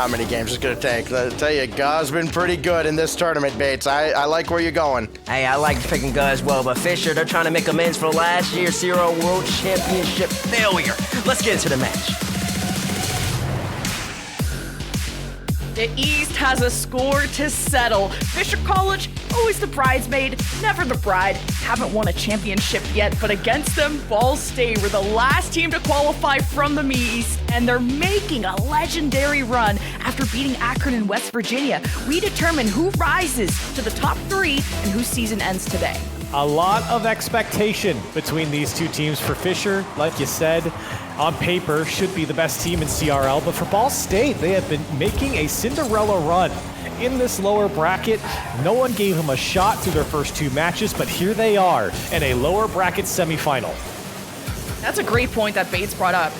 how many games it's going to take. I tell you, Gau's been pretty good in this tournament, Bates. I like where you're going. Hey, I like picking Ga as well, but Fisher, they're trying to make amends for last year's CRL World Championship failure. Let's get into the match. The East has a score to settle. Fisher College, always the bridesmaid, never the bride. Haven't won a championship yet, but against them, Ball State were the last team to qualify from the East, and they're making a legendary run after beating Akron and West Virginia. We determine who rises to the top 3 and whose season ends today. A lot of expectation between these two teams. For Fisher, like you said, on paper should be the best team in CRL, but for Ball State, they have been making a Cinderella run in this lower bracket. No one gave them a shot through their first 2 matches, but here they are in a lower bracket semifinal. That's a great point that Bates brought up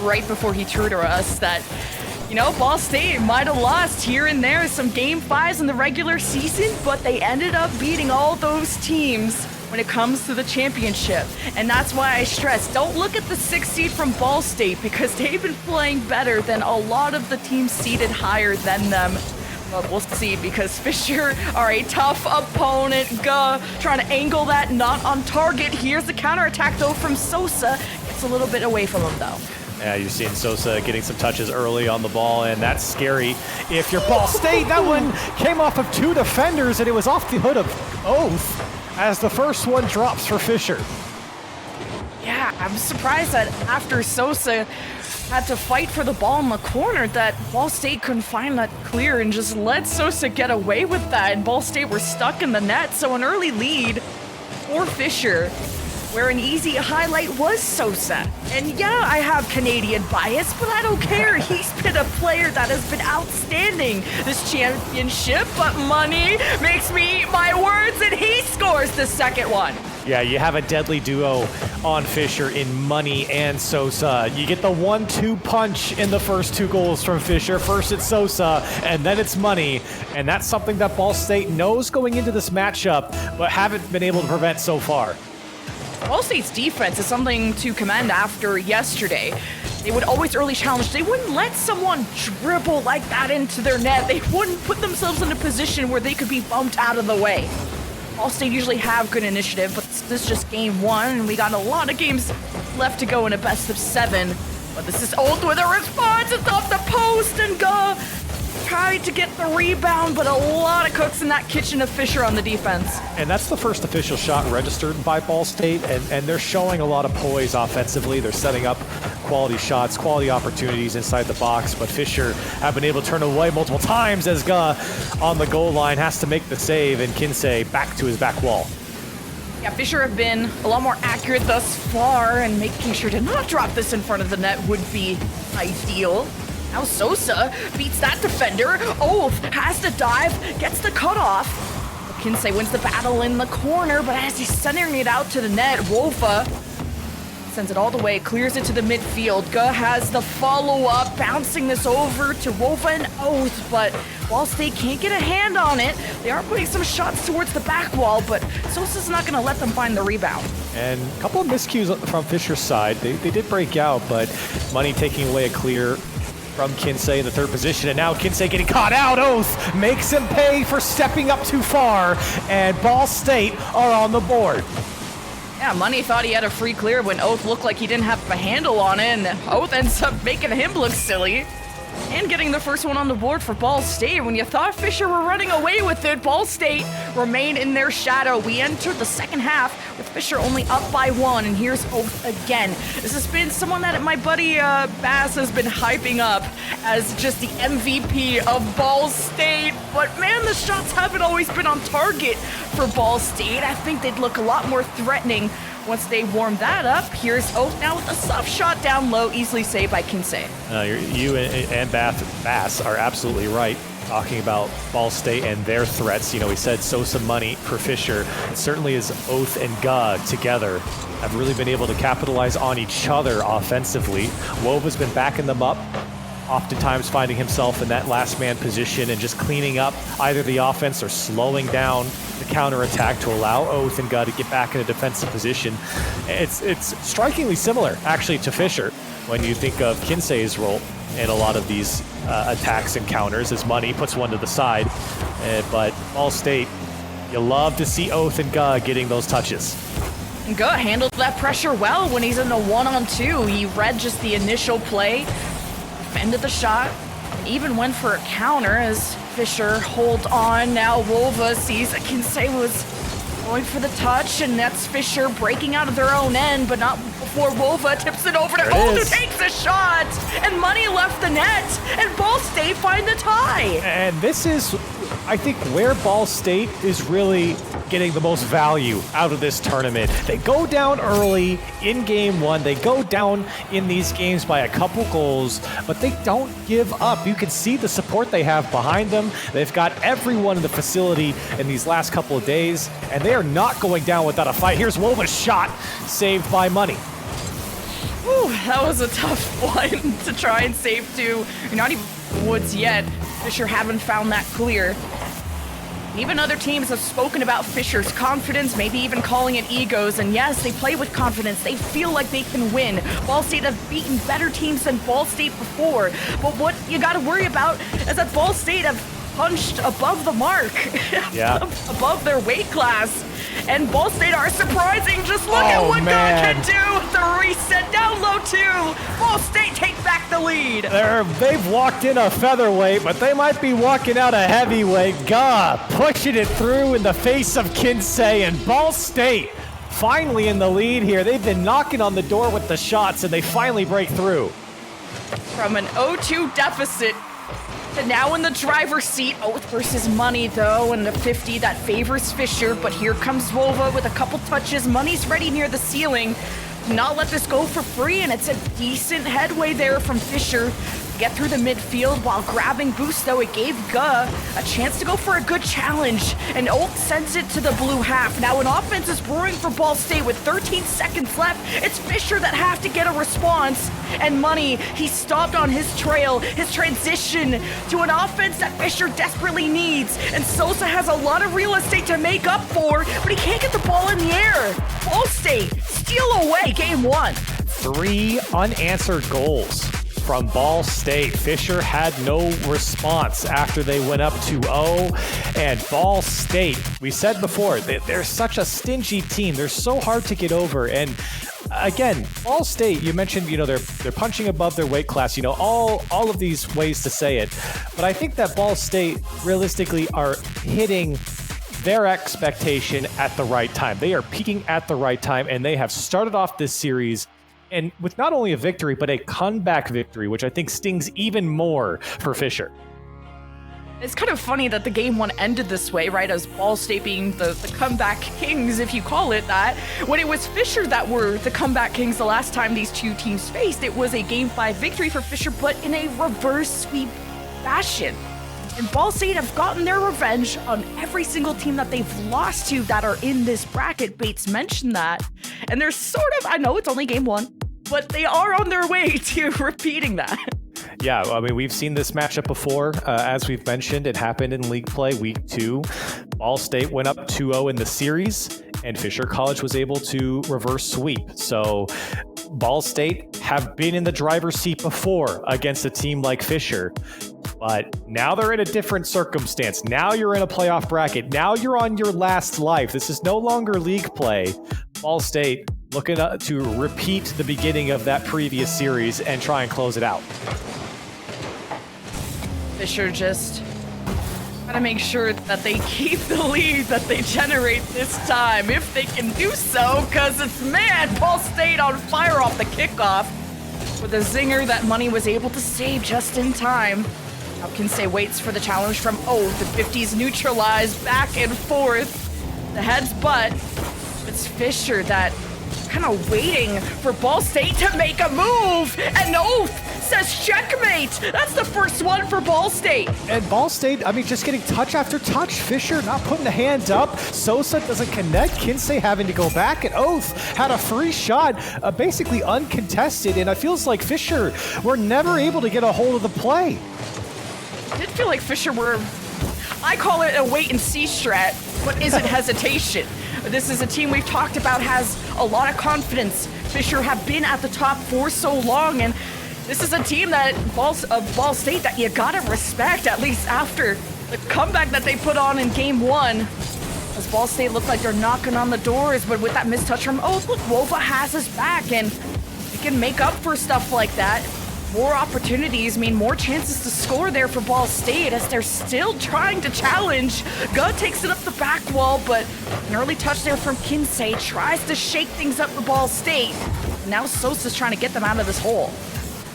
right before he threw to us that, you know, Ball State might have lost here and there some Game 5s in the regular season, but they ended up beating all those teams when it comes to the championship. And that's why I stress, don't look at the 6th seed from Ball State because they've been playing better than a lot of the teams seeded higher than them. But we'll see because Fisher are a tough opponent. Ga trying to angle that, not on target. Here's the counterattack though from Sosa. Gets a little bit away from him though. Yeah, you're seeing Sosa getting some touches early on the ball, and that's scary. If you're Ball State, that one came off of 2 defenders, and it was off the hood of Oath as the first one drops for Fisher. Yeah, I'm surprised that after Sosa had to fight for the ball in the corner that Ball State couldn't find that clear and just let Sosa get away with that, and Ball State were stuck in the net, so an early lead for Fisher, where an easy highlight was Sosa. And yeah, I have Canadian bias, but I don't care. He's been a player that has been outstanding this championship, but money makes me eat my words, and he scores the second one. Yeah, you have a deadly duo on Fisher in Money and Sosa. You get the 1-2 punch in the first 2 goals from Fisher. First it's Sosa, and then it's Money. And that's something that Ball State knows going into this matchup, but haven't been able to prevent so far. Ball State's defense is something to commend after yesterday. They would always early challenge. They wouldn't let someone dribble like that into their net. They wouldn't put themselves in a position where they could be bumped out of the way. Ball State usually have good initiative, but this is just game 1, and we got a lot of games left to go in a best of 7. But this is Oath with a response. It's off the post, and Ga tried to get the rebound, but a lot of cooks in that kitchen of Fisher on the defense. And that's the first official shot registered by Ball State, and they're showing a lot of poise offensively. They're setting up quality shots, quality opportunities inside the box, but Fisher have been able to turn away multiple times as Ga on the goal line has to make the save, and Kinsey back to his back wall. Yeah, Fisher have been a lot more accurate thus far, and making sure to not drop this in front of the net would be ideal. Now Sosa beats that defender. Oath has to dive, gets the cutoff. Kinsey wins the battle in the corner, but as he's centering it out to the net, Wofa sends it all the way, clears it to the midfield. Ga has the follow-up, bouncing this over to Wofa and Oath, but Ball State can't get a hand on it. They are putting some shots towards the back wall, but Sosa's not going to let them find the rebound. And a couple of miscues from Fisher's side. They did break out, but Money taking away a clear from Kinsey in the 3rd position, and now Kinsey getting caught out. Oath makes him pay for stepping up too far, and Ball State are on the board. Yeah, Money thought he had a free clear when Oath looked like he didn't have a handle on it, and Oath ends up making him look silly. And getting the first one on the board for Ball State. When you thought Fisher were running away with it, Ball State remain in their shadow. We entered the second half with Fisher only up by 1, and here's Oath again. This has been someone that my buddy Bass has been hyping up as just the MVP of Ball State. But man, the shots haven't always been on target for Ball State. I think they'd look a lot more threatening once they warm that up. Here's Oath now with a soft shot down low, easily saved by Kinsey. You and Bass are absolutely right talking about Ball State and their threats. You know, we said Sosa, Money for Fisher. It certainly is Oath and Ga together have really been able to capitalize on each other offensively. Wova's been backing them up, oftentimes finding himself in that last man position and just cleaning up either the offense or slowing down the counterattack to allow Oath and Ga to get back in a defensive position. It's strikingly similar, actually, to Fisher when you think of Kinsey's role. in a lot of these attacks and counters as Money puts one to the side. But Ball State, you love to see Oath and Guh getting those touches. And Guh handled that pressure well when he's in a 1-on-2. He read just the initial play, defended the shot, and even went for a counter as Fisher hold on. Now Wolva sees that Kinsey was going for the touch, and that's Fisher breaking out of their own end, but not before Wolva tips it over to Oath, who takes the shot, and Money left the net, and Ball State find the tie. And this is, I think, where Ball State is really getting the most value out of this tournament. They go down early in game one. They go down in these games by a couple goals, but they don't give up. You can see the support they have behind them. They've got everyone in the facility in these last couple of days, and they are not going down without a fight. Here's Wolva's shot, saved by Money. Ooh, that was a tough one to try and save too. Not even Woods yet. Fisher haven't found that clear. Even other teams have spoken about Fisher's confidence, maybe even calling it egos, and yes, they play with confidence. They feel like they can win. Ball State have beaten better teams than Ball State before, but what you gotta worry about is that Ball State have punched above the mark, above their weight class, and Ball State are surprising. Just look at what God can do. The reset down low too. Ball State take back the lead. They've walked in a featherweight, but they might be walking out a heavyweight. Guh pushing it through in the face of Kinsey, and Ball State finally in the lead here. They've been knocking on the door with the shots, and they finally break through. From an 0-2 deficit to now in the driver's seat. Oath versus Money, though, and the 50 that favors Fisher. But here comes Wolva with a couple touches. Money's ready near the ceiling. Not let this go for free, and it's a decent headway there from Fisher. Get through the midfield while grabbing boost, though. It gave Guh a chance to go for a good challenge, and Oath sends it to the blue half. Now an offense is brewing for Ball State with 13 seconds left. It's Fisher that has to get a response, and Money, he stopped on his trail, his transition to an offense that Fisher desperately needs, and Sosa has a lot of real estate to make up for, but he can't get the ball in the air. Ball State steal away game one. 3 unanswered goals from Ball State. Fisher had no response after they went up 2-0. And Ball State, we said before, they're such a stingy team. They're so hard to get over. And again, Ball State, you mentioned, they're punching above their weight class, all of these ways to say it. But I think that Ball State realistically are hitting their expectation at the right time. They are peaking at the right time, and they have started off this series and with not only a victory, but a comeback victory, which I think stings even more for Fisher. It's kind of funny that the game one ended this way, right? As Ball State being the comeback kings, if you call it that. When it was Fisher that were the comeback kings the last time these two teams faced, it was a game 5 victory for Fisher, but in a reverse sweep fashion. And Ball State have gotten their revenge on every single team that they've lost to that are in this bracket. Bates mentioned that. And they're sort of, I know it's only game 1, but they are on their way to repeating that. Yeah, I mean, we've seen this matchup before. As we've mentioned, it happened in league play week 2. Ball State went up 2-0 in the series, and Fisher College was able to reverse sweep. So Ball State have been in the driver's seat before against a team like Fisher. But now they're in a different circumstance. Now you're in a playoff bracket. Now you're on your last life. This is no longer league play. Ball State looking to repeat the beginning of that previous series and try and close it out. Fisher just gotta make sure that they keep the lead that they generate this time, if they can do so, because it's, Ball State on fire off the kickoff with a zinger that Money was able to save just in time. Now Kinsey waits for the challenge from Oath. The 50s neutralized back and forth. The head's butt. It's Fisher that kind of waiting for Ball State to make a move. And Oath says checkmate. That's the first one for Ball State. And Ball State, just getting touch after touch. Fisher not putting the hand up. Sosa doesn't connect. Kinsey having to go back. And Oath had a free shot, basically uncontested. And it feels like Fisher were never able to get a hold of the play. I did feel like Fisher were, I call it a wait and see strat, but isn't hesitation. This is a team we've talked about has a lot of confidence. Fisher have been at the top for so long, and This is a team that Ball State that you gotta respect, at least after the comeback that they put on in game 1. As Ball State looked like they're knocking on the doors, but with that mistouch from Oath, look, Wova has his back, and he can make up for stuff like that. More opportunities mean more chances to score there for Ball State as they're still trying to challenge. Gud takes it up the back wall, but an early touch there from Kinsey tries to shake things up for Ball State. Now Sosa's trying to get them out of this hole.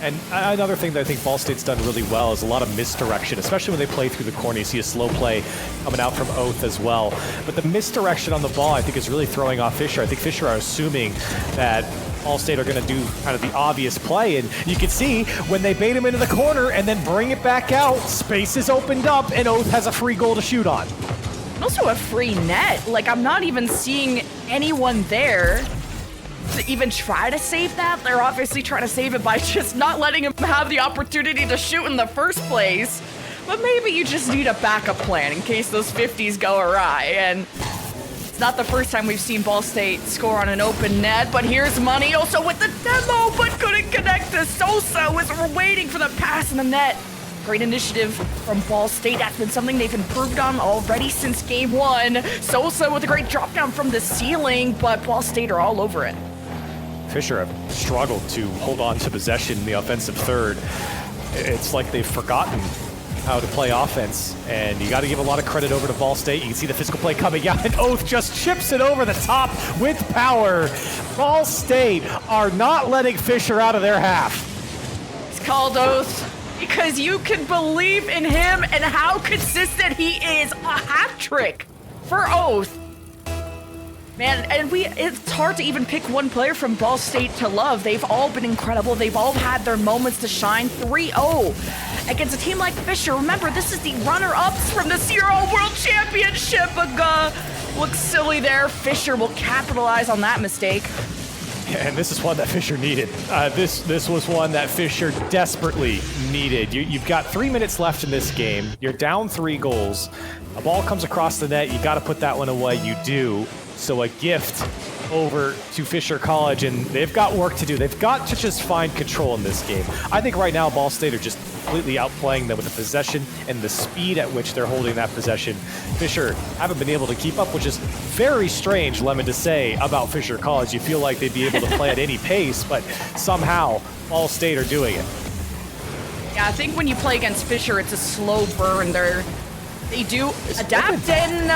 And another thing that I think Ball State's done really well is a lot of misdirection, especially when they play through the corner. You see a slow play coming out from Oath as well. But the misdirection on the ball, I think, is really throwing off Fisher. I think Fisher are assuming that Ball State are going to do kind of the obvious play. And you can see when they bait him into the corner and then bring it back out, space is opened up, and Oath has a free goal to shoot on. Also a free net. Like, I'm not even seeing anyone there to even try to save that. They're obviously trying to save it by just not letting him have the opportunity to shoot in the first place. But maybe you just need a backup plan in case those 50s go awry. And it's not the first time we've seen Ball State score on an open net, but here's Money also with the demo, but couldn't connect to Sosa. We're waiting for the pass in the net. Great initiative from Ball State. That's been something they've improved on already since game 1. Sosa with a great drop down from the ceiling, but Ball State are all over it. Fisher have struggled to hold on to possession in the offensive third. It's like they've forgotten how to play offense, and you got to give a lot of credit over to Ball State. You can see the physical play coming out, and Oath just chips it over the top with power. Ball State are not letting Fisher out of their half. It's called Oath because you can believe in him and how consistent he is. A hat trick for Oath. Man, and it's hard to even pick one player from Ball State to love. They've all been incredible. They've all had their moments to shine. 3-0 against a team like Fisher. Remember, this is the runner-ups from the CRL World Championship. Looks silly there. Fisher will capitalize on that mistake. And this is one that Fisher needed. This was one that Fisher desperately needed. You've got 3 minutes left in this game. You're down 3 goals. A ball comes across the net. You got to put that one away. You do. So a gift over to Fisher College, and they've got work to do. They've got to just find control in this game. I think right now Ball State are just completely outplaying them with the possession and the speed at which they're holding that possession. Fisher haven't been able to keep up, which is very strange, Lemon, to say about Fisher College. You feel like they'd be able to play at any pace, but somehow Ball State are doing it. Yeah, I think when you play against Fisher, it's a slow burn. They do adapt, and,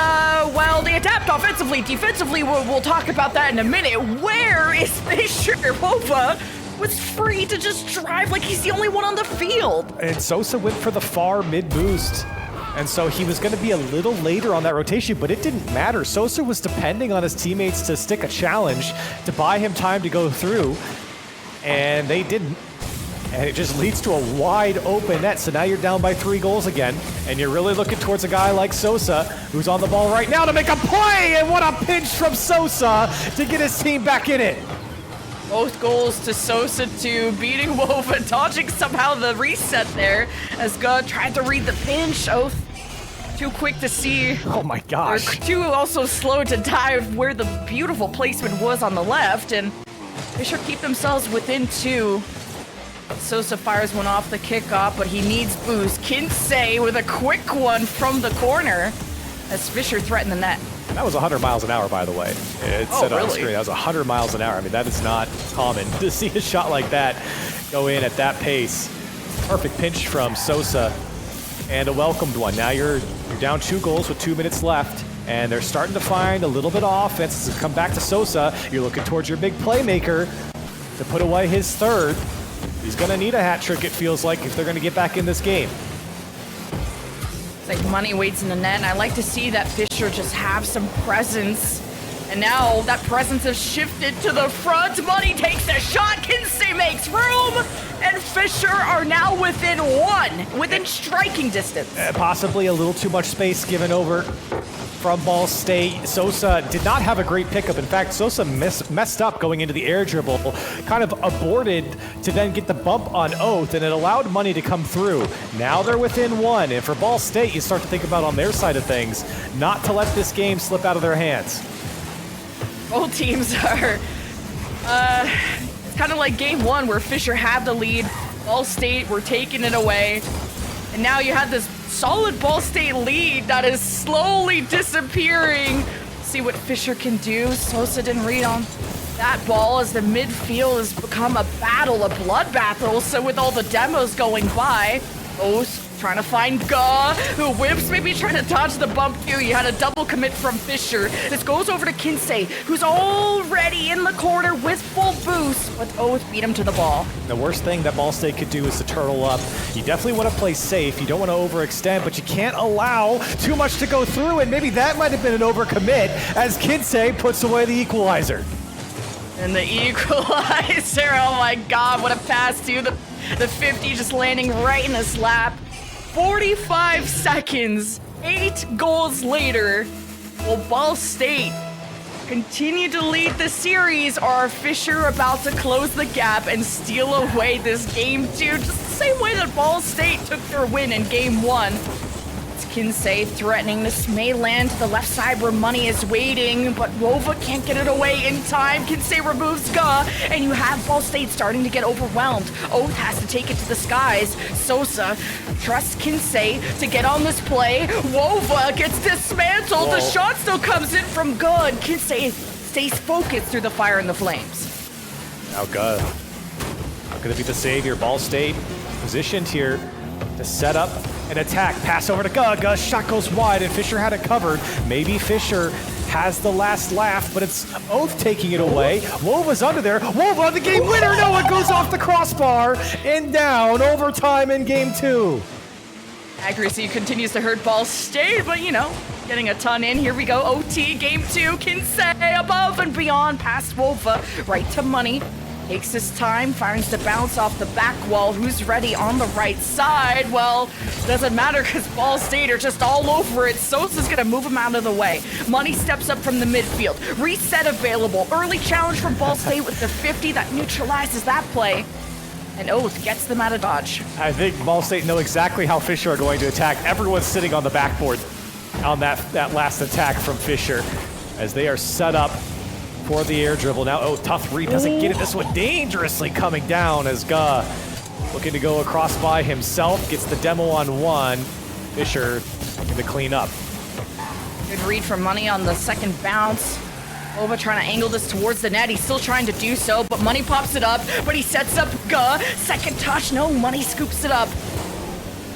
they adapt offensively. Defensively, we'll talk about that in a minute. Where is Fisher? Wova was free to just drive like he's the only one on the field. And Sosa went for the far mid-boost. And so he was going to be a little later on that rotation, but it didn't matter. Sosa was depending on his teammates to stick a challenge to buy him time to go through, and they didn't. And it just leads to a wide open net. So now you're down by 3 goals again. And you're really looking towards a guy like Sosa, who's on the ball right now to make a play. And what a pinch from Sosa to get his team back in it. Both goals to Sosa to beating Wova, dodging somehow the reset there as Gud tried to read the pinch. Oath too quick to see. Oh my gosh. Too also slow to dive where the beautiful placement was on the left. And Fisher keep themselves within 2. Sosa fires one off the kickoff, but he needs boost. Kinsey with a quick one from the corner as Fisher threatened the net. That was 100 miles an hour, by the way. It said on the screen, that was 100 miles an hour. I mean, that is not common to see a shot like that go in at that pace. Perfect pinch from Sosa and a welcomed one. Now you're down 2 goals with 2 minutes left, and they're starting to find a little bit of offense to come back to Sosa. You're looking towards your big playmaker to put away his third. He's going to need a hat trick, it feels like, if they're going to get back in this game. It's like Money waits in the net, and I like to see that Fisher just have some presence. And now that presence has shifted to the front. Money takes a shot. Kinsey makes room. And Fisher are now within 1, within striking distance. Possibly a little too much space given over from Ball State. Sosa did not have a great pickup. In fact, Sosa messed up going into the air dribble, kind of aborted to then get the bump on Oath, and it allowed Money to come through. Now they're within 1, and for Ball State, you start to think about on their side of things, not to let this game slip out of their hands. Both teams are, it's kind of like game 1 where Fisher had the lead Ball State were taking it away. And now you have this solid Ball State lead that is slowly disappearing. See what Fisher can do. Sosa didn't read on that ball as the midfield has become a battle, a bloodbath also with all the demos going by. Oath trying to find Ga, who whips, maybe trying to dodge the bump too. You had a double commit from Fisher. This goes over to Kinsey, who's already in the corner with full boost, but Oath beat him to the ball. The worst thing that Ball State could do is to turtle up. You definitely want to play safe. You don't want to overextend, but you can't allow too much to go through, and maybe that might have been an overcommit as Kinsey puts away the equalizer. And the equalizer, oh my god, what a pass too. The 50 just landing right in his lap. 45 seconds, 8 goals later, will Ball State continue to lead the series, or are Fisher about to close the gap and steal away this game 2, just the same way that Ball State took their win in game 1. It's Kinsey threatening. This may land to the left side where Money is waiting, but Wova can't get it away in time. Kinsey removes Ga, and you have Ball State starting to get overwhelmed. Oath has to take it to the skies. Sosa trusts Kinsey to get on this play. Wova gets dismantled. The shot still comes in from Ga, and Kinsey stays focused through the fire and the flames. Now Ga, not going to be the savior. Ball State positioned here to set up an attack. Pass over to Ga. Ga's shot goes wide, and Fisher had it covered. Maybe Fisher has the last laugh, but it's Oath taking it away. Wova's under there. Wova, the game winner. No, it goes off the crossbar and down. Overtime in game 2. Accuracy continues to hurt Ball State, but you know, getting a ton in. Here we go. OT, game 2. Kinsey above and beyond past Wova. Right to Money. Takes his time, finds the bounce off the back wall. Who's ready on the right side? Well, doesn't matter because Ball State are just all over it. Sosa's gonna move him out of the way. Money steps up from the midfield. Reset available. Early challenge from Ball State with the 50 that neutralizes that play. And Oath gets them out of dodge. I think Ball State know exactly how Fisher are going to attack. Everyone's sitting on the backboard on that last attack from Fisher as they are set up for the air dribble. Now, tough read, doesn't get it. This one dangerously coming down as Ga looking to go across by himself, gets the demo on one. Fisher looking to clean up. Good read from Money on the second bounce. Wova trying to angle this towards the net. He's still trying to do so, but Money pops it up, but he sets up Ga. Second touch, no, Money scoops it up.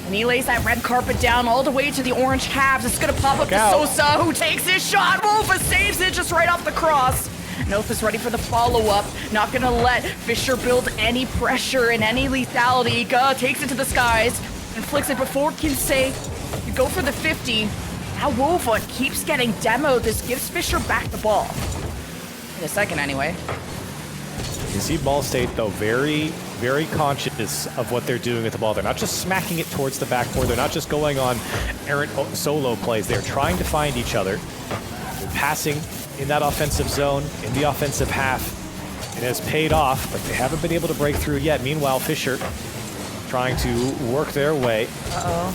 And he lays that red carpet down all the way to the orange halves. It's gonna pop up to Sosa, who takes his shot. Wova saves it just right off the cross. Oath is ready for the follow-up. Not gonna let Fisher build any pressure and any lethality. Ga takes it to the skies and flicks it before Kinsey. You go for the 50. Now Wova keeps getting demoed. This gives Fisher back the ball. In a second, anyway. You see Ball State, though, very, very conscious of what they're doing with the ball. They're not just smacking it towards the backboard. They're not just going on errant solo plays. They're trying to find each other. They're passing in that offensive zone, in the offensive half. It has paid off, but they haven't been able to break through yet. Meanwhile, Fisher trying to work their way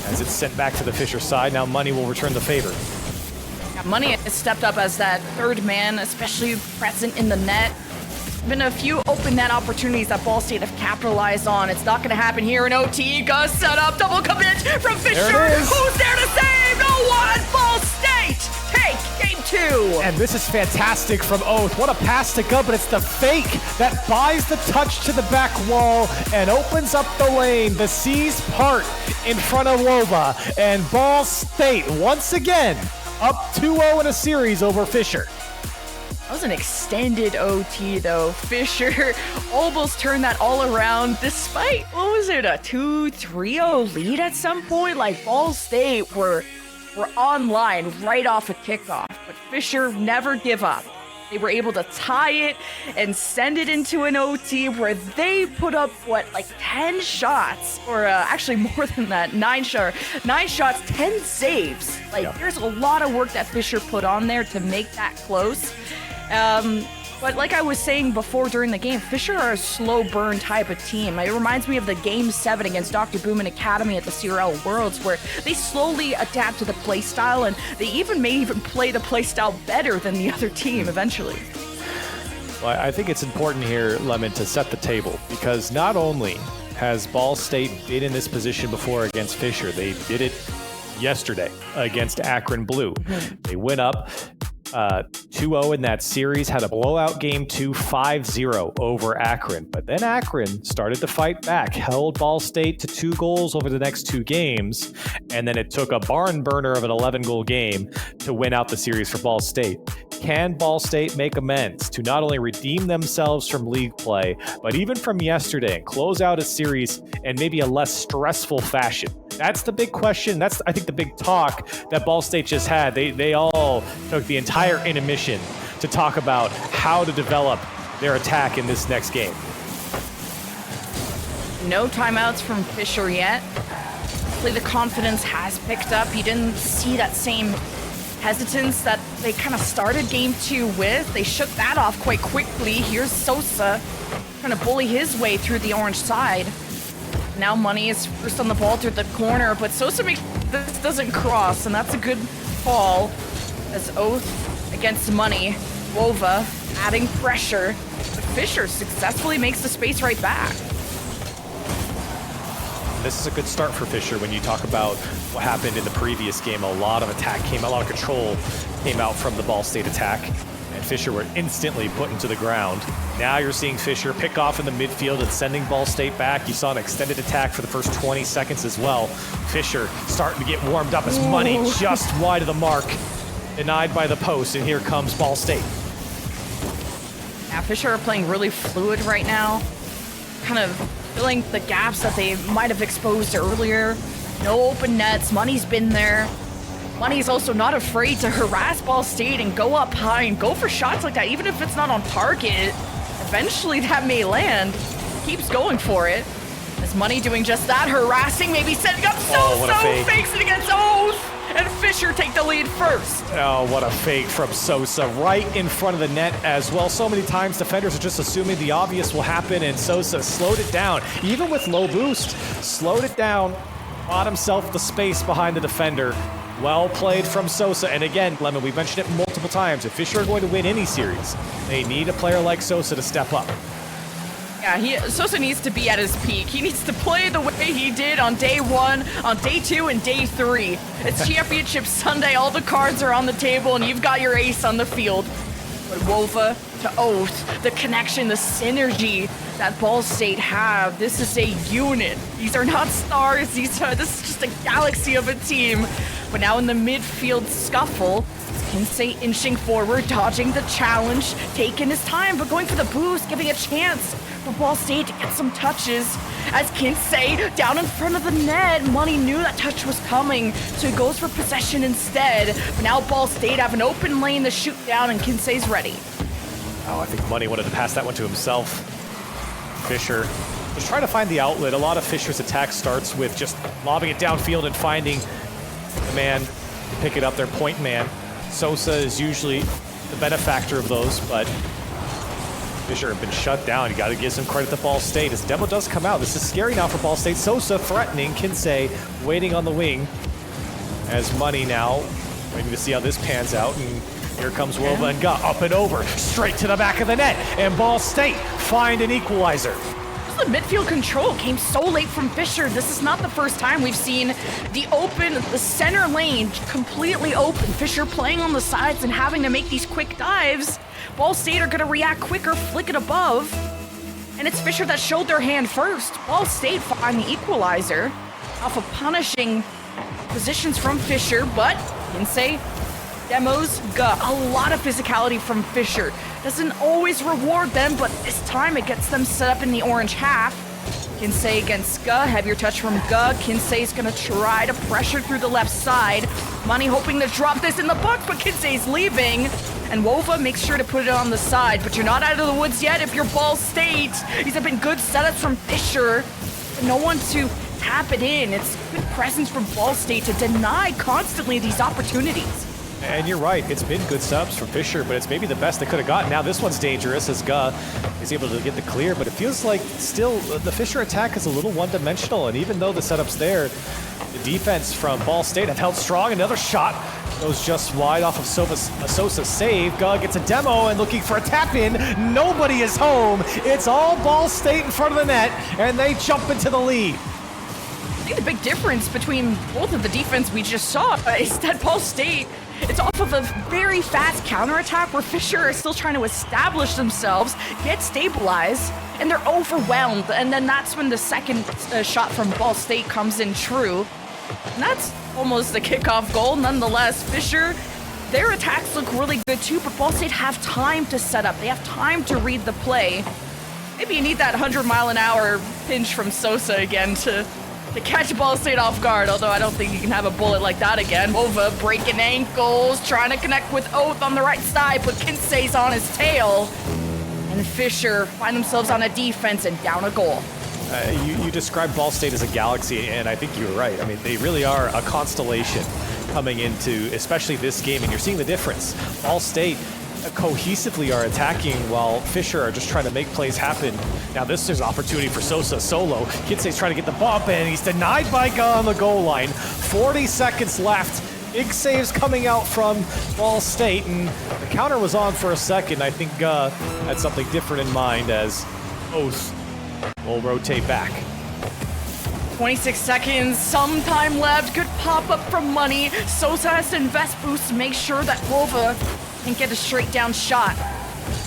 as it's sent back to the Fisher side. Now Money will return the favor. Yeah, Money has stepped up as that third man, especially present in the net. Been a few open net opportunities that Ball State have capitalized on. It's not going to happen here in OT. Gus set up, double commit from Fisher. Who's there to save? No one! Ball State take game 2. And this is fantastic from Oath. What a pass to go, but it's the fake that buys the touch to the back wall and opens up the lane. The seas part in front of Wova, and Ball State once again up 2-0 in a series over Fisher. That was an extended OT, though. Fisher almost turned that all around despite, what was it, a 2-3-0 lead at some point? Like, Ball State were online right off a kickoff, but Fisher never give up. They were able to tie it and send it into an OT where they put up, what, like 10 shots, or actually more than that, 9 shots, 10 saves. Like, there's a lot of work that Fisher put on there to make that close. But like I was saying before during the game, Fisher are a slow burn type of team. It reminds me of the Game 7 against Dr. Boomin Academy at the CRL Worlds, where they slowly adapt to the play style, and they may play the play style better than the other team eventually. Well, I think it's important here, Lemon, to set the table, because not only has Ball State been in this position before against Fisher? They did it yesterday against Akron Blue. They went up 2-0 in that series, had a blowout game 2, 5-0 over Akron. But then Akron started to fight back, held Ball State to 2 goals over the next 2 games, and then it took a barn burner of an 11-goal game to win out the series for Ball State. Can Ball State make amends to not only redeem themselves from league play, but even from yesterday and close out a series in maybe a less stressful fashion? That's the big question. That's, I think, the big talk that Ball State just had. They all took the entire intermission to talk about how to develop their attack in this next game. No timeouts from Fisher yet. Hopefully the confidence has picked up. You didn't see that same hesitance that they kind of started game 2 with. They shook that off quite quickly. Here's Sosa trying to bully his way through the orange side. Now Money is first on the ball through the corner, but Sosa makes this doesn't cross, and that's a good fall. As Oath against Money, Wova adding pressure, but Fisher successfully makes the space right back. This is a good start for Fisher when you talk about what happened in the previous game. A lot of attack came, a lot of control came out from the Ball State attack, and Fisher were instantly put into the ground. Now you're seeing Fisher pick off in the midfield and sending Ball State back. You saw an extended attack for the first 20 seconds as well. Fisher starting to get warmed up as Money just wide of the mark. Denied by the post, and here comes Ball State. Yeah, Fisher are playing really fluid right now. Kind of filling the gaps that they might have exposed earlier. No open nets. Money's been there. Money's also not afraid to harass Ball State and go up high and go for shots like that, even if it's not on target. Eventually that may land. Keeps going for it. As Money doing just that, harassing, maybe setting up Sosa, fakes it against Oath, and Fisher take the lead first. Oh, what a fake from Sosa, right in front of the net as well. So many times defenders are just assuming the obvious will happen, and Sosa slowed it down, even with low boost, slowed it down, bought himself the space behind the defender. Well played from Sosa, and again, Lemon, we've mentioned it multiple times. If Fisher are going to win any series, they need a player like Sosa to step up. Yeah, Sosa needs to be at his peak. He needs to play the way he did on day 1, on day 2, and day 3. It's Championship Sunday, all the cards are on the table, and you've got your ace on the field. But Wova to Oath, the connection, the synergy that Ball State have. This is a unit. These are not stars. This is just a galaxy of a team. But now in the midfield scuffle, Kinsey inching forward, dodging the challenge, taking his time, but going for the boost, giving a chance for Ball State to get some touches. As Kinsey down in front of the net, Money knew that touch was coming, so he goes for possession instead. But now Ball State have an open lane to shoot down, and Kinsey's ready. Oh, I think Money wanted to pass that one to himself. Fisher was trying to find the outlet. A lot of Fisher's attack starts with just lobbing it downfield and finding the man to pick it up, their point man. Sosa is usually the benefactor of those, but Fisher have been shut down. You got to give some credit to Ball State. As demo does come out, this is scary now for Ball State. Sosa threatening, Kinsey waiting on the wing. As Money now waiting to see how this pans out, and here comes Wova and Gut up and over, straight to the back of the net, and Ball State find an equalizer. The midfield control came so late from Fisher. This is not the first time we've seen the center lane completely open. Fisher playing on the sides and having to make these quick dives. Ball State are gonna react quicker, flick it above. And it's Fisher that showed their hand first. Ball State find the equalizer off of punishing positions from Fisher, but Kinsey demos Gut. A lot of physicality from Fisher. Doesn't always reward them, but this time it gets them set up in the orange half. Kinsey against Gut, heavier touch from Gut. Kinsey's gonna try to pressure through the left side. Money hoping to drop this in the box, but Kinsey's leaving. And Wova makes sure to put it on the side, but you're not out of the woods yet if you're Ball State. These have been good setups from Fisher, but no one to tap it in. It's good presence from Ball State to deny constantly these opportunities. And you're right, it's been good subs for Fisher, but it's maybe the best they could have gotten. Now this one's dangerous as Guh is able to get the clear, but it feels like still the Fisher attack is a little one-dimensional, and even though the setup's there, the defense from Ball State have held strong. Another shot Goes just wide off of Sosa's save. Gug gets a demo and looking for a tap-in. Nobody is home. It's all Ball State in front of the net, and they jump into the lead. I think the big difference between both of the defense we just saw is that Ball State, it's off of a very fast counterattack where Fisher are still trying to establish themselves, get stabilized, and they're overwhelmed. And then that's when the second shot from Ball State comes in true. And that's almost the kickoff goal. Nonetheless, Fisher, their attacks look really good too, but Ball State have time to set up. They have time to read the play. Maybe you need that 100-mile-an-hour pinch from Sosa again to catch Ball State off guard, although I don't think you can have a bullet like that again. Wova breaking ankles, trying to connect with Oath on the right side, but Kinsey's on his tail. And Fisher find themselves on a defense and down a goal. You described Ball State as a galaxy, and I think you were right. I mean, they really are a constellation coming into, especially this game, and you're seeing the difference. Ball State cohesively are attacking while Fisher are just trying to make plays happen. Now this is an opportunity for Sosa solo. Kinsey's trying to get the bump, and he's denied by Ga on the goal line. 40 seconds left. Big saves coming out from Ball State, and the counter was on for a second. I think Ga had something different in mind as Oath will rotate back. 26 seconds, some time left. Good pop-up from Money. Sosa has to invest boost to make sure that Wova can get a straight down shot.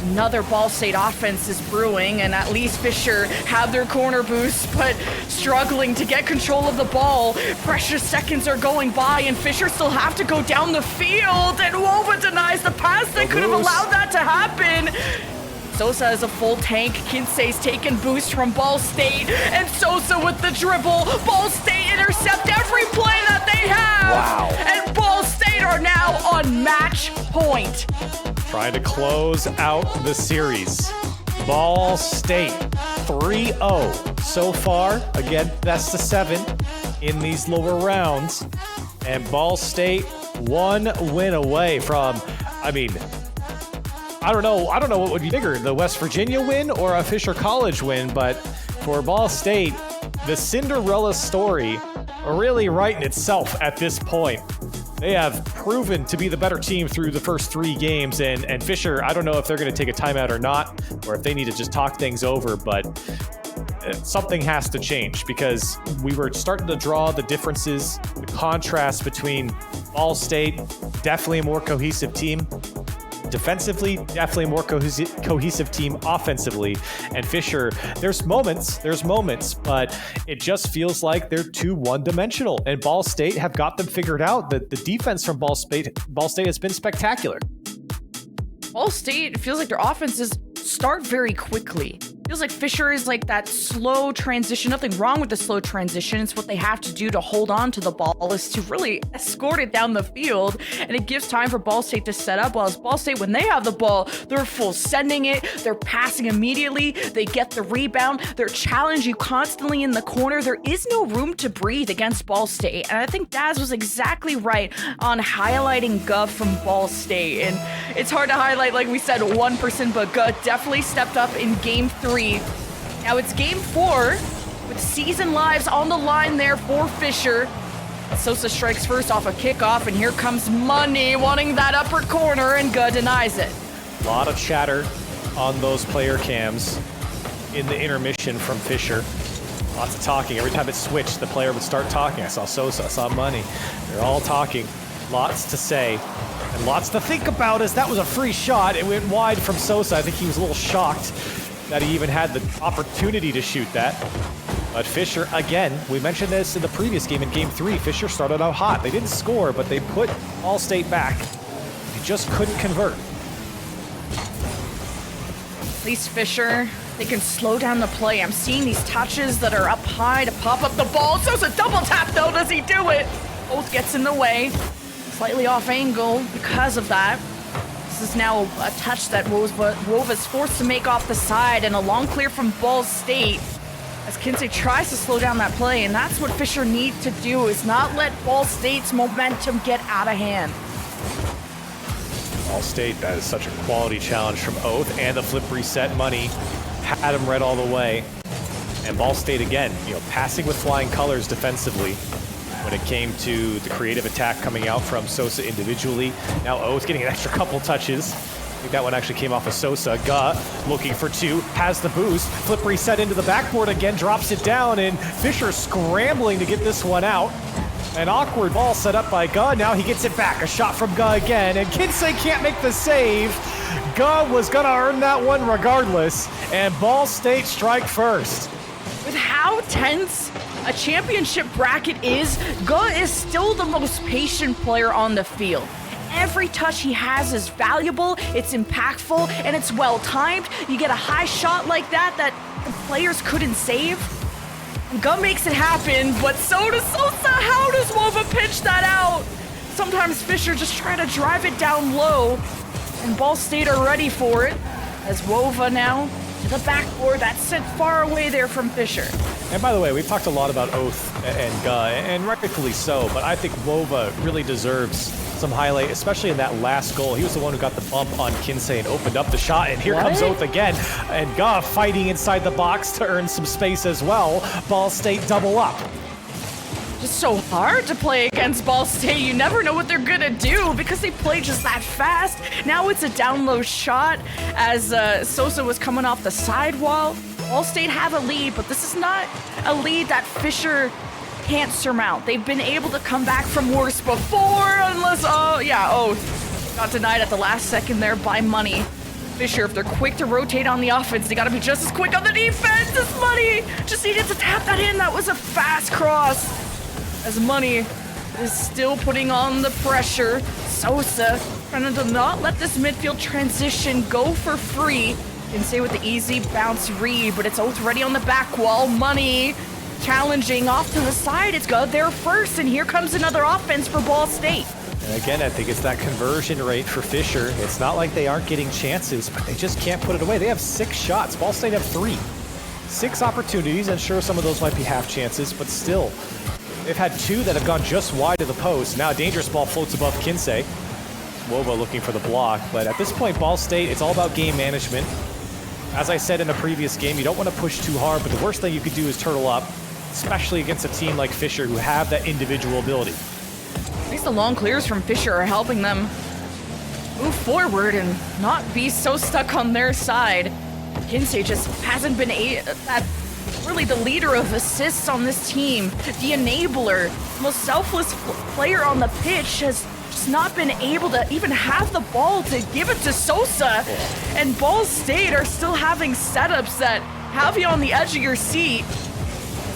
Another Ball State offense is brewing, and at least Fisher have their corner boost, but struggling to get control of the ball. Precious seconds are going by, and Fisher still have to go down the field, and Wova denies the pass that could have allowed that to happen. Sosa has a full tank. Kinsey's taking boost from Ball State, and Sosa with the dribble. Ball State intercept every play that they have. Wow. And Ball State are now on match point. Trying to close out the series. Ball State 3-0 so far. Again, best of 7 in these lower rounds. And Ball State 1 win away from, I mean, I don't know what would be bigger, the West Virginia win or a Fisher College win, but for Ball State, the Cinderella story really writing itself at this point. They have proven to be the better team through the first 3 games, and Fisher, I don't know if they're going to take a timeout or not, or if they need to just talk things over, but something has to change because we were starting to draw the differences, the contrast between Ball State, definitely a more cohesive team. Defensively, definitely a more cohesive team offensively. And Fisher, there's moments, but it just feels like they're too one-dimensional. And Ball State have got them figured out. The defense from Ball State has been spectacular. Ball State, it feels like their offenses start very quickly. Feels like Fisher is like that slow transition. Nothing wrong with the slow transition. It's what they have to do to hold on to the ball is to really escort it down the field. And it gives time for Ball State to set up. While as Ball State, when they have the ball, they're full sending it. They're passing immediately. They get the rebound. They're challenging you constantly in the corner. There is no room to breathe against Ball State. And I think Daz was exactly right on highlighting Gov from Ball State. And it's hard to highlight, like we said, one person, but Gov definitely stepped up in game 3. Now it's game 4 with season lives on the line there for Fisher. Sosa strikes first off a kickoff, and here comes Money wanting that upper corner, and Ga denies it. A lot of chatter on those player cams in the intermission from Fisher. Lots of talking. Every time it switched, the player would start talking. I saw Sosa, I saw Money. They're all talking. Lots to say and lots to think about as that was a free shot. It went wide from Sosa. I think he was a little shocked that he even had the opportunity to shoot that. But Fisher, again, we mentioned this in the previous game, in game 3, Fisher started out hot. They didn't score, but they put Ball State back. They just couldn't convert. At least Fisher, they can slow down the play. I'm seeing these touches that are up high to pop up the ball. Sosa double tap though, does he do it? Both gets in the way. Slightly off angle because of that. This is now a touch that Wova's forced to make off the side, and a long clear from Ball State as Kinsey tries to slow down that play, and that's what Fisher needs to do, is not let Ball State's momentum get out of hand. Ball State, that is such a quality challenge from Oath, and the flip reset. Money had him right all the way. And Ball State again, passing with flying colors defensively. when it came to the creative attack coming out from Sosa individually. Now Oath getting an extra couple touches. I think that one actually came off of Sosa. Ga looking for two, has the boost. Flip reset into the backboard again, drops it down, and Fisher scrambling to get this one out. An awkward ball set up by Ga. Now he gets it back. A shot from Ga again, and Kinsey can't make the save. Ga was gonna earn that one regardless, and Ball State strike first. With how tense a championship bracket is, Ga is still the most patient player on the field. Every touch he has is valuable, it's impactful, and it's well-timed. You get a high shot like that the players couldn't save. Ga makes it happen, but so does Sosa. How does Wova pitch that out? Sometimes Fisher just try to drive it down low, and Ball State are ready for it. As Wova now to the backboard, that's sent far away there from Fisher. And by the way, we've talked a lot about Oath and Ga, and rightfully so, but I think Wova really deserves some highlight, especially in that last goal. He was the one who got the bump on Kinsey and opened up the shot, and here comes Oath again. And Ga fighting inside the box to earn some space as well. Ball State double up. Just so hard to play against Ball State. You never know what they're gonna do because they play just that fast. Now it's a down low shot as Sosa was coming off the sidewall. Ball State have a lead, but this is not a lead that Fisher can't surmount. They've been able to come back from worse before, unless, Oath got denied at the last second there by Money. Fisher, if they're quick to rotate on the offense, they gotta be just as quick on the defense. This Money just needed to tap that in. That was a fast cross. As Money is still putting on the pressure. Sosa trying to not let this midfield transition go for free. Can stay with the easy bounce read, but it's Oath ready on the back wall. Money challenging off to the side. It's good there first, and here comes another offense for Ball State. And again, I think it's that conversion rate for Fisher. It's not like they aren't getting chances, but they just can't put it away. They have 6 shots. Ball State have 3. 6 opportunities, and sure, some of those might be half chances, but still. They've had 2 that have gone just wide of the post. Now a dangerous ball floats above Kinsey. Wova looking for the block, but at this point, Ball State, it's all about game management. As I said in the previous game, you don't want to push too hard, but the worst thing you could do is turtle up, especially against a team like Fisher who have that individual ability. At least the long clears from Fisher are helping them move forward and not be so stuck on their side. Kinsey just hasn't been really the leader of assists on this team. The enabler, most selfless player on the pitch, has just not been able to even have the ball to give it to Sosa. And Ball State are still having setups that have you on the edge of your seat.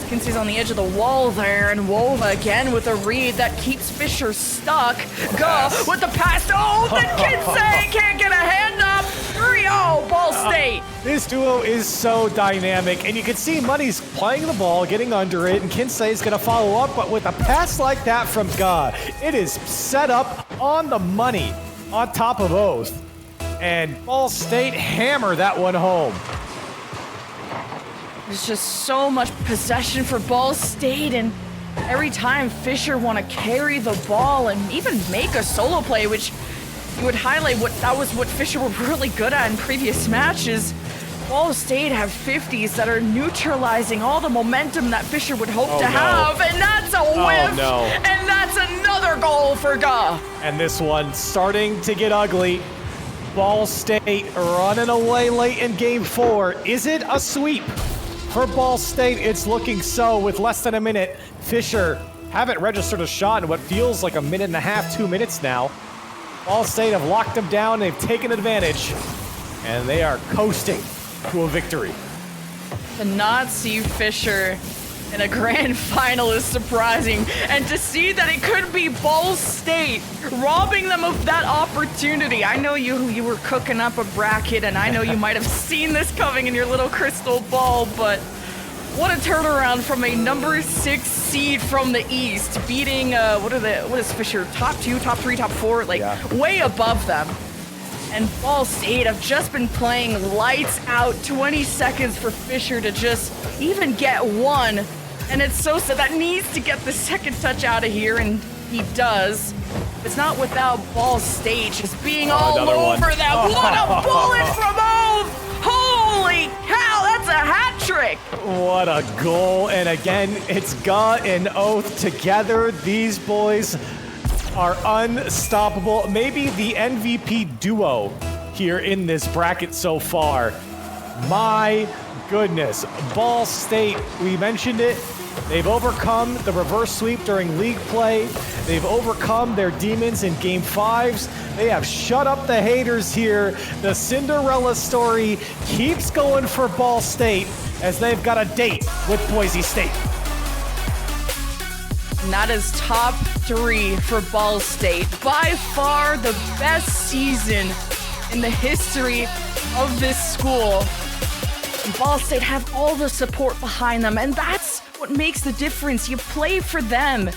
Kinsey's on the edge of the wall there, and Wova again with a read that keeps Fisher stuck. Go with the pass. Oh, then Kinsey can't get a hand up. 3-0 Ball State. This duo is so dynamic, and you can see Money's playing the ball, getting under it, and Kinsey's going to follow up, but with a pass like that from Ga, it is set up on the money on top of Oath, and Ball State hammer that one home. There's just so much possession for Ball State, and every time Fisher want to carry the ball and even make a solo play, which you would highlight that was what Fisher were really good at in previous matches. Ball State have 50s that are neutralizing all the momentum that Fisher would hope to have, and that's a whiff, and that's another goal for Ga. And this one starting to get ugly. Ball State running away late in game 4. Is it a sweep? For Ball State, it's looking so with less than a minute. Fisher haven't registered a shot in what feels like a minute and a half, 2 minutes now. Ball State have locked them down, they've taken advantage, and they are coasting to a victory. To not see Fisher in a grand final is surprising, and to see that it could be Ball State robbing them of that opportunity. I know you were cooking up a bracket, and I know you might have seen this coming in your little crystal ball, but what a turnaround from a number 6 seed from the East, beating what is Fisher, top 2, top 3, top 4, way above them. And Ball State have just been playing lights out. 20 seconds for Fisher to just even get one. And it's Sosa that needs to get the second touch out of here, and he does. It's not without Ball State just being all over them. What a bullet from Oath! Holy cow, that's a hat trick! trick. What a goal. And again, it's Ga and Oath together. These boys are unstoppable. Maybe the MVP duo here in this bracket so far. My goodness. Ball State, we mentioned it. They've overcome the reverse sweep during league play. They've overcome their demons in game 5s. They have shut up the haters here. The Cinderella story keeps going for Ball State as they've got a date with Boise State. And that is top 3 for Ball State. By far the best season in the history of this school. And Ball State have all the support behind them, and that's what makes the difference. You play for them.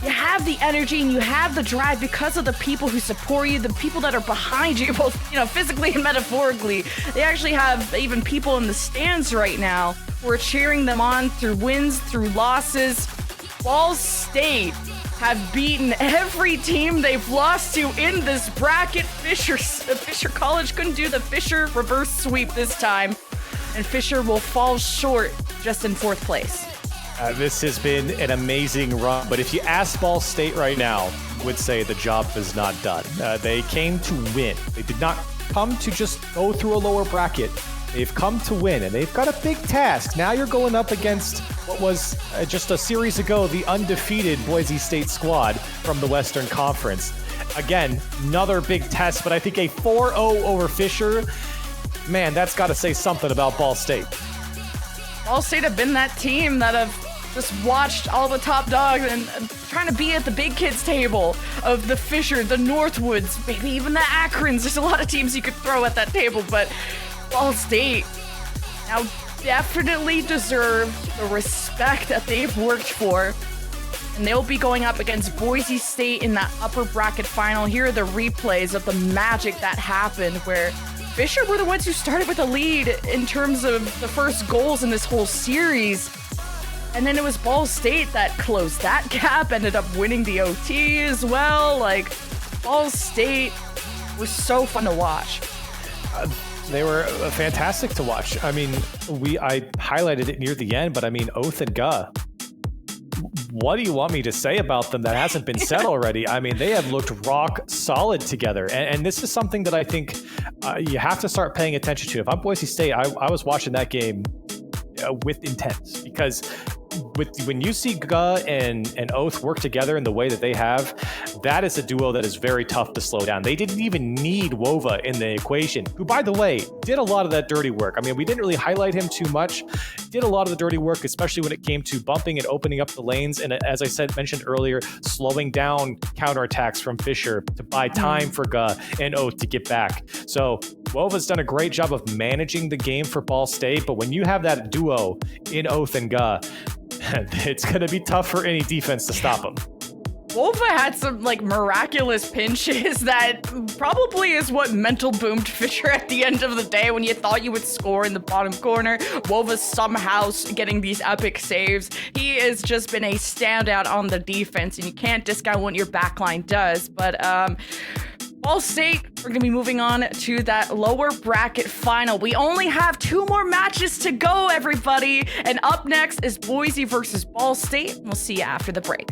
You have the energy and you have the drive because of the people who support you, the people that are behind you, both physically and metaphorically. They actually have even people in the stands right now who are cheering them on through wins, through losses. Ball State have beaten every team they've lost to in this bracket. Fisher College couldn't do the Fisher reverse sweep this time, and Fisher will fall short just in 4th place. This has been an amazing run, but if you ask Ball State right now, would say the job is not done. They came to win. They did not come to just go through a lower bracket. They've come to win, and they've got a big task. Now you're going up against what was just a series ago, the undefeated Boise State squad from the Western Conference. Again, another big test, but I think a 4-0 over Fisher, man, that's got to say something about Ball State. Ball State have been that team that have just watched all the top dogs and trying to be at the big kids table of the Fisher, the Northwoods, maybe even the Akrons. There's a lot of teams you could throw at that table, but Ball State now definitely deserve the respect that they've worked for. And they'll be going up against Boise State in that upper bracket final. Here are the replays of the magic that happened where Fisher were the ones who started with a lead in terms of the first goals in this whole series. And then it was Ball State that closed that gap, ended up winning the OT as well. Like, Ball State was so fun to watch. They were fantastic to watch. I mean, I highlighted it near the end, but I mean, Oath and Ga. What do you want me to say about them that hasn't been said already? I mean, they have looked rock solid together. And this is something that I think you have to start paying attention to. If I'm Boise State, I was watching that game with intent, because when you see Ga and Oath work together in the way that they have, that is a duo that is very tough to slow down. They didn't even need Wova in the equation, who, by the way, did a lot of that dirty work. I mean, we didn't really highlight him too much. Did a lot of the dirty work, especially when it came to bumping and opening up the lanes. And as I mentioned earlier, slowing down counterattacks from Fisher to buy time for Ga and Oath to get back. So Wova's done a great job of managing the game for Ball State, but when you have that duo in Oath and Ga, it's going to be tough for any defense to stop them. Wova had some miraculous pinches that probably is what mental boomed Fisher at the end of the day when you thought you would score in the bottom corner. Wova's somehow getting these epic saves. He has just been a standout on the defense, and you can't discount what your backline does. But Ball State, we're going to be moving on to that lower bracket final. We only have 2 more matches to go, everybody. And up next is Boise versus Ball State. We'll see you after the break.